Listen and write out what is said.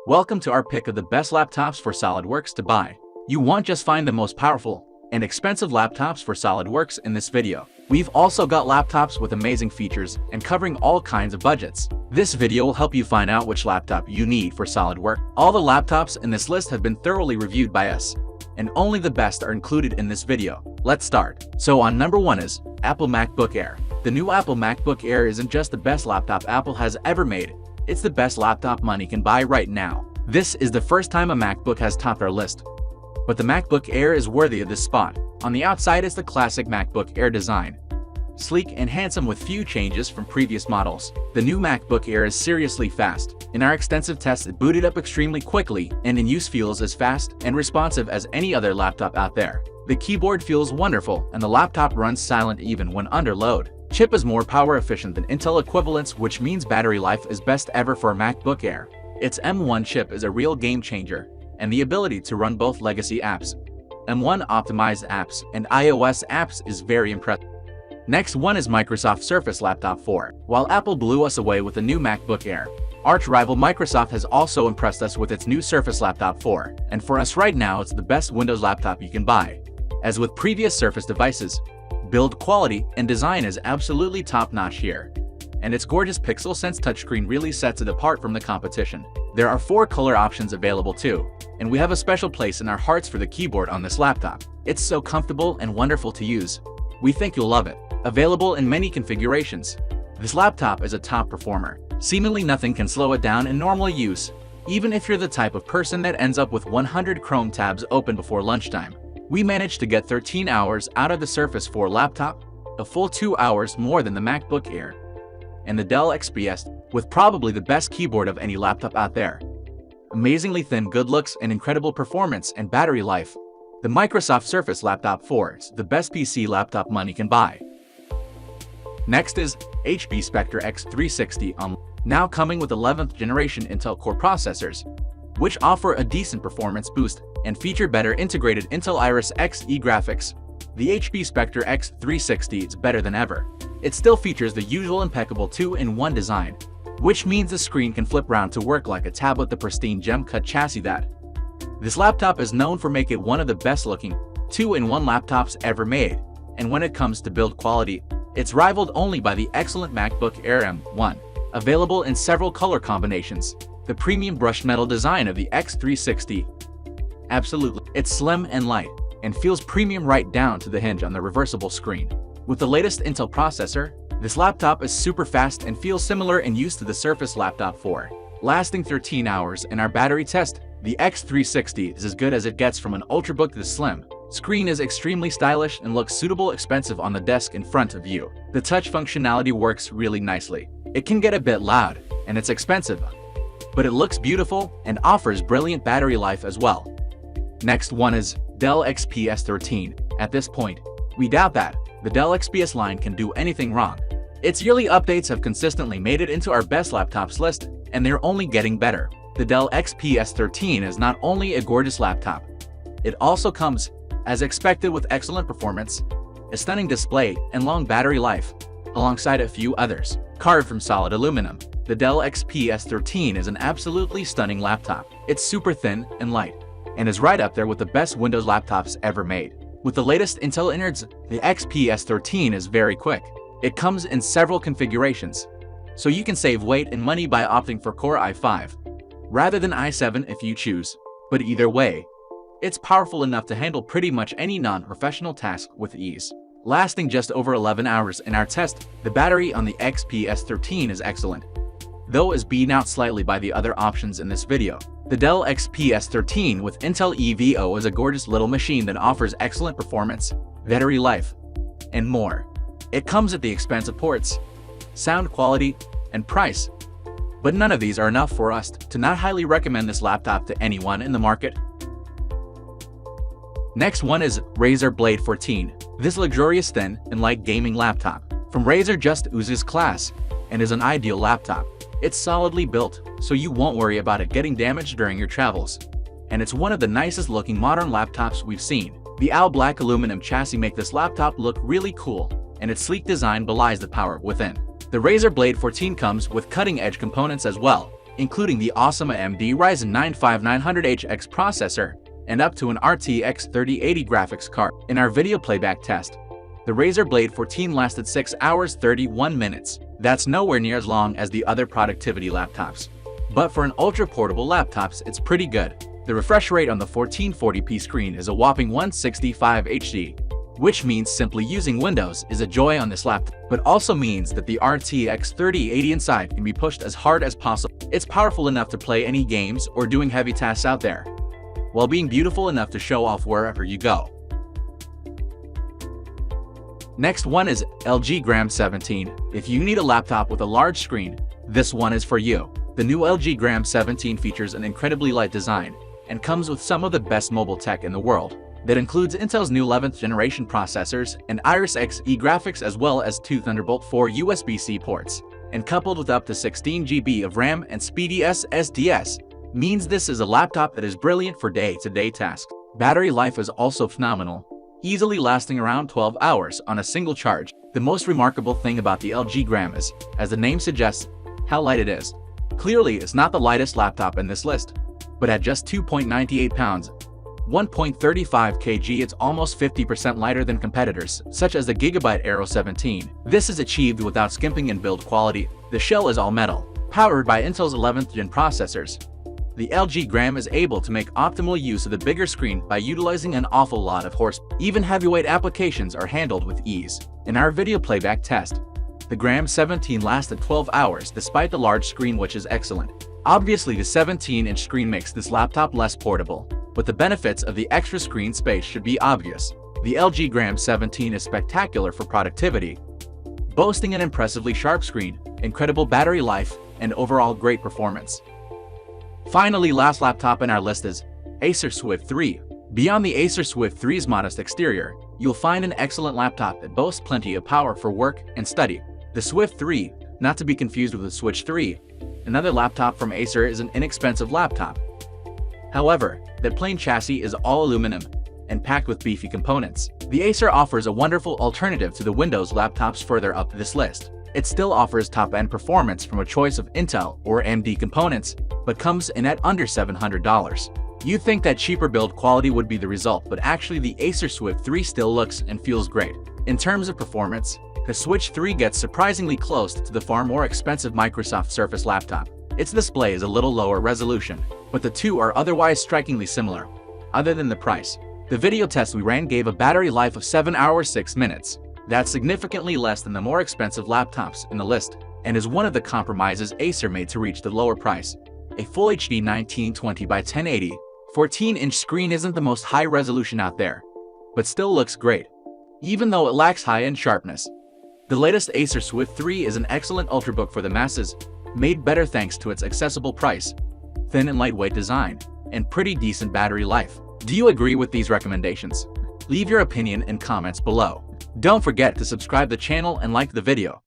Welcome to our pick of the best laptops for SolidWorks to buy. You won't just find the most powerful and expensive laptops for SolidWorks in this video. We've also got laptops with amazing features and covering all kinds of budgets. This video will help you find out which laptop you need for SolidWorks. All the laptops in this list have been thoroughly reviewed by us, and only the best are included in this video. Let's start. So on number 1 is Apple MacBook Air. The new Apple MacBook Air isn't just the best laptop Apple has ever made, it's the best laptop money can buy right now. This is the first time a MacBook has topped our list, but the MacBook Air is worthy of this spot. On the outside is the classic MacBook Air design, sleek and handsome with few changes from previous models. The new MacBook Air is seriously fast. In our extensive tests, it booted up extremely quickly and in use feels as fast and responsive as any other laptop out there. The keyboard feels wonderful and the laptop runs silent even when under load. Chip is more power efficient than Intel equivalents, which means battery life is best ever for a MacBook Air. Its M1 chip is a real game changer, and the ability to run both legacy apps, M1 optimized apps, and iOS apps is very impressive. Next one is Microsoft Surface Laptop 4. While Apple blew us away with the new MacBook Air, arch rival Microsoft has also impressed us with its new Surface Laptop 4, and for us right now it's the best Windows laptop you can buy. As with previous Surface devices, build quality and design is absolutely top-notch here, and its gorgeous Pixel Sense touchscreen really sets it apart from the competition. There are 4 color options available too, and we have a special place in our hearts for the keyboard on this laptop. It's so comfortable and wonderful to use. We think you'll love it. Available in many configurations, this laptop is a top performer. Seemingly nothing can slow it down in normal use, even if you're the type of person that ends up with 100 Chrome tabs open before lunchtime. We managed to get 13 hours out of the Surface 4 laptop, a full 2 hours more than the MacBook Air, and the Dell XPS, with probably the best keyboard of any laptop out there. Amazingly thin good looks and incredible performance and battery life, the Microsoft Surface Laptop 4 is the best PC laptop money can buy. Next is HP Spectre X360, now coming with 11th generation Intel Core processors, which offer a decent performance boost and feature better integrated Intel Iris Xe graphics. The HP Spectre X360 is better than ever. It still features the usual impeccable 2-in-1 design, which means the screen can flip round to work like a tablet. The pristine gem-cut chassis that this laptop is known for make it one of the best-looking 2-in-1 laptops ever made, and when it comes to build quality, it's rivaled only by the excellent MacBook Air M1, available in several color combinations. The premium brushed metal design of the X360, absolutely, it's slim and light, and feels premium right down to the hinge on the reversible screen. With the latest Intel processor, this laptop is super fast and feels similar in use to the Surface Laptop 4. Lasting 13 hours in our battery test, the X360 is as good as it gets from an Ultrabook. The slim screen is extremely stylish and looks suitable expensive on the desk in front of you. The touch functionality works really nicely. It can get a bit loud, and it's expensive, but it looks beautiful and offers brilliant battery life as well. Next one is Dell XPS 13. At this point, we doubt that the Dell XPS line can do anything wrong. Its yearly updates have consistently made it into our best laptops list, and they're only getting better. The Dell XPS 13 is not only a gorgeous laptop, it also comes, as expected, with excellent performance, a stunning display, and long battery life, alongside a few others. Carved from solid aluminum, the Dell XPS 13 is an absolutely stunning laptop. It's super thin and light, and is right up there with the best Windows laptops ever made. With the latest Intel innards, the XPS 13 is very quick. It comes in several configurations, so you can save weight and money by opting for Core i5, rather than i7 if you choose. But either way, it's powerful enough to handle pretty much any non-professional task with ease. Lasting just over 11 hours in our test, the battery on the XPS 13 is excellent, though is beaten out slightly by the other options in this video. The Dell XPS 13 with Intel EVO is a gorgeous little machine that offers excellent performance, battery life, and more. It comes at the expense of ports, sound quality, and price, but none of these are enough for us to not highly recommend this laptop to anyone in the market. Next one is Razer Blade 14. This luxurious thin and light gaming laptop from Razer just oozes class and is an ideal laptop. It's solidly built, so you won't worry about it getting damaged during your travels, and it's one of the nicest looking modern laptops we've seen. The all black aluminum chassis make this laptop look really cool, and its sleek design belies the power within. The Razer Blade 14 comes with cutting-edge components as well, including the awesome AMD Ryzen 9 5900HX processor and up to an RTX 3080 graphics card. In our video playback test, the Razer Blade 14 lasted 6 hours 31 minutes. That's nowhere near as long as the other productivity laptops. But for an ultra-portable laptops, it's pretty good. The refresh rate on the 1440p screen is a whopping 165 HD, which means simply using Windows is a joy on this laptop, but also means that the RTX 3080 inside can be pushed as hard as possible. It's powerful enough to play any games or doing heavy tasks out there, while being beautiful enough to show off wherever you go. Next one is LG Gram 17. If you need a laptop with a large screen, this one is for you. The new LG Gram 17 features an incredibly light design and comes with some of the best mobile tech in the world. That includes Intel's new 11th generation processors and Iris Xe graphics, as well as two Thunderbolt 4 USB-C ports. And coupled with up to 16 GB of RAM and speedy SSDs, means this is a laptop that is brilliant for day-to-day tasks. Battery life is also phenomenal, easily lasting around 12 hours on a single charge. The most remarkable thing about the LG Gram is, as the name suggests, how light it is. Clearly, it's not the lightest laptop in this list, but at just 2.98 pounds, 1.35 kg, it's almost 50% lighter than competitors, such as the Gigabyte Aero 17. This is achieved without skimping in build quality. The shell is all metal, powered by Intel's 11th gen processors. The LG Gram is able to make optimal use of the bigger screen by utilizing an awful lot of horsepower. Even heavyweight applications are handled with ease. In our video playback test, the Gram 17 lasted 12 hours despite the large screen, which is excellent. Obviously, the 17-inch screen makes this laptop less portable, but the benefits of the extra screen space should be obvious. The LG Gram 17 is spectacular for productivity, boasting an impressively sharp screen, incredible battery life, and overall great performance. Finally, last laptop in our list is Acer Swift 3. Beyond the Acer Swift 3's modest exterior, you'll find an excellent laptop that boasts plenty of power for work and study. The Swift 3, not to be confused with the Switch 3, another laptop from Acer, is an inexpensive laptop. However, that plain chassis is all aluminum and packed with beefy components. The Acer offers a wonderful alternative to the Windows laptops further up this list. It still offers top-end performance from a choice of Intel or AMD components, but comes in at under $700. You'd think that cheaper build quality would be the result, but actually the Acer Swift 3 still looks and feels great. In terms of performance, the Switch 3 gets surprisingly close to the far more expensive Microsoft Surface laptop. Its display is a little lower resolution, but the two are otherwise strikingly similar, other than the price. The video test we ran gave a battery life of 7 hours 6 minutes. That's significantly less than the more expensive laptops in the list, and is one of the compromises Acer made to reach the lower price. A Full HD 1920 by 1080 14-inch screen isn't the most high resolution out there, but still looks great, even though it lacks high-end sharpness. The latest Acer Swift 3 is an excellent ultrabook for the masses, made better thanks to its accessible price, thin and lightweight design, and pretty decent battery life. Do you agree with these recommendations? Leave your opinion in comments below. Don't forget to subscribe the channel and like the video.